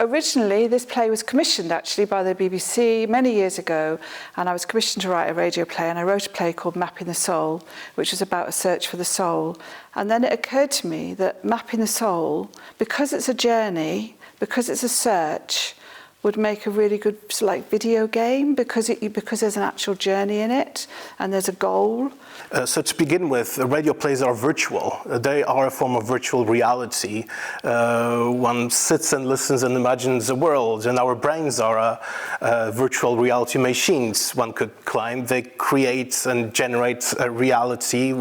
originally, this play was commissioned actually by the BBC many years ago, and I was commissioned to write a radio play, and I wrote a play called Mapping the Soul, which was about a search for the soul. And then it occurred to me that mapping the soul, because it's a journey, because it's a search, would make a really good video game because there's an actual journey in it and there's a goal. So to begin with, radio plays are virtual. They are a form of virtual reality. One sits and listens and imagines a world, and our brains are virtual reality machines, one could claim. They create and generate a reality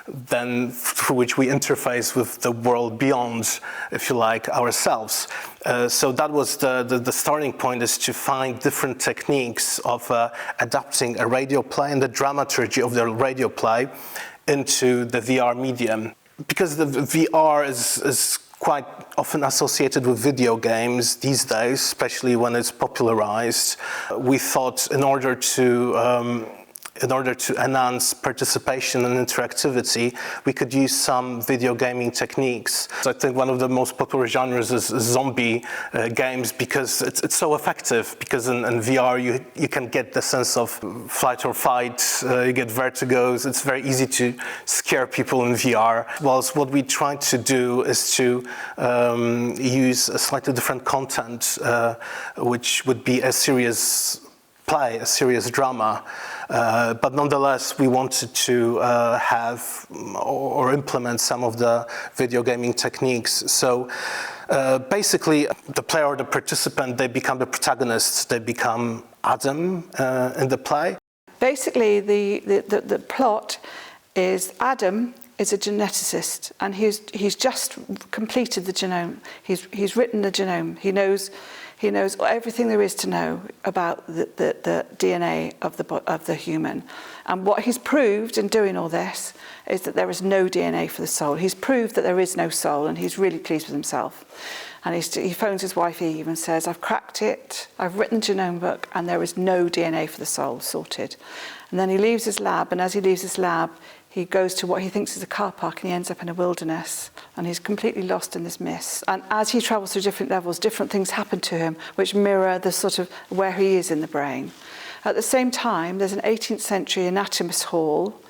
through which we interface with the world beyond, if you like, ourselves. So that was the starting point, is to find different techniques of adapting a radio play and the dramaturgy of the radio play into the VR medium. Because the VR is quite often associated with video games these days, especially when it's popularized, we thought in order to enhance participation and interactivity, we could use some video gaming techniques. So I think one of the most popular genres is zombie games, because it's so effective, because in VR you can get the sense of flight or fight, you get vertigos, it's very easy to scare people in VR. Whilst what we tried to do is to use a slightly different content, which would be a serious play, a serious drama. But nonetheless, we wanted to have or implement some of the video gaming techniques. So basically, the player or the participant, they become the protagonists, they become Adam in the play. Basically, the plot is Adam is a geneticist, and he's just completed the genome. He's written the genome. He knows everything there is to know about the DNA of the human. And what he's proved in doing all this is that there is no DNA for the soul. He's proved that there is no soul, and he's really pleased with himself. And he phones his wife Eve and says, I've cracked it, I've written the genome book, and there is no DNA for the soul, sorted. And then he leaves his lab, and as he leaves his lab, he goes to what he thinks is a car park, and he ends up in a wilderness, and he's completely lost in this mist. And as he travels through different levels, different things happen to him which mirror the sort of where he is in the brain. At the same time, there's an 18th century anatomist hall,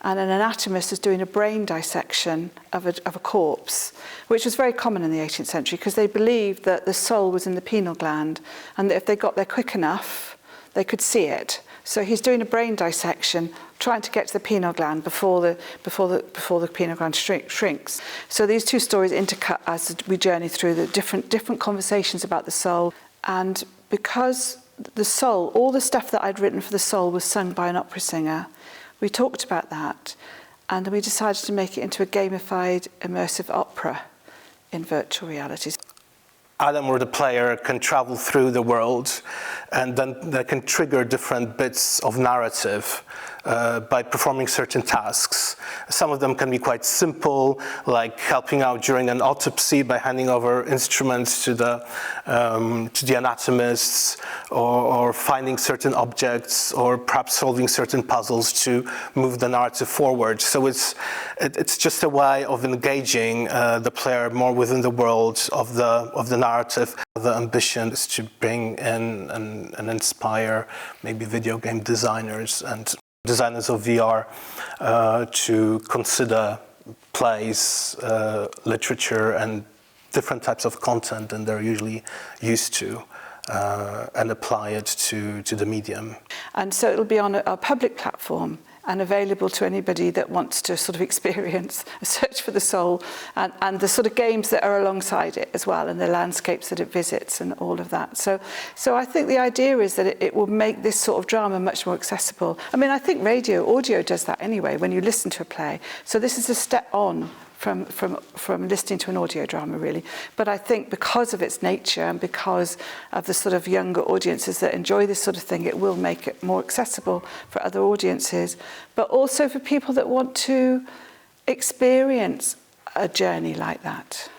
and an anatomist is doing a brain dissection of a corpse, which was very common in the 18th century because they believed that the soul was in the pineal gland, and that if they got there quick enough, they could see it. So he's doing a brain dissection, trying to get to the pineal gland before the pineal gland shrinks. So these two stories intercut as we journey through the different conversations about the soul. And because the soul, all the stuff that I'd written for the soul was sung by an opera singer, we talked about that, and then we decided to make it into a gamified, immersive opera in virtual reality. Adam, or the player, can travel through the world, and then they can trigger different bits of narrative by performing certain tasks. Some of them can be quite simple, like helping out during an autopsy by handing over instruments to the anatomists, or finding certain objects, or perhaps solving certain puzzles to move the narrative forward. So it's just a way of engaging the player more within the world of the narrative. The ambition is to bring in and inspire maybe video game designers and designers of VR to consider plays, literature, and different types of content than they're usually used to, and apply it to the medium. And so it'll be on a public platform and available to anybody that wants to sort of experience a search for the soul, and the sort of games that are alongside it as well, and the landscapes that it visits and all of that. So I think the idea is that it will make this sort of drama much more accessible. I mean, I think audio does that anyway when you listen to a play. So this is a step on from listening to an audio drama, really. But I think because of its nature and because of the sort of younger audiences that enjoy this sort of thing, it will make it more accessible for other audiences, but also for people that want to experience a journey like that.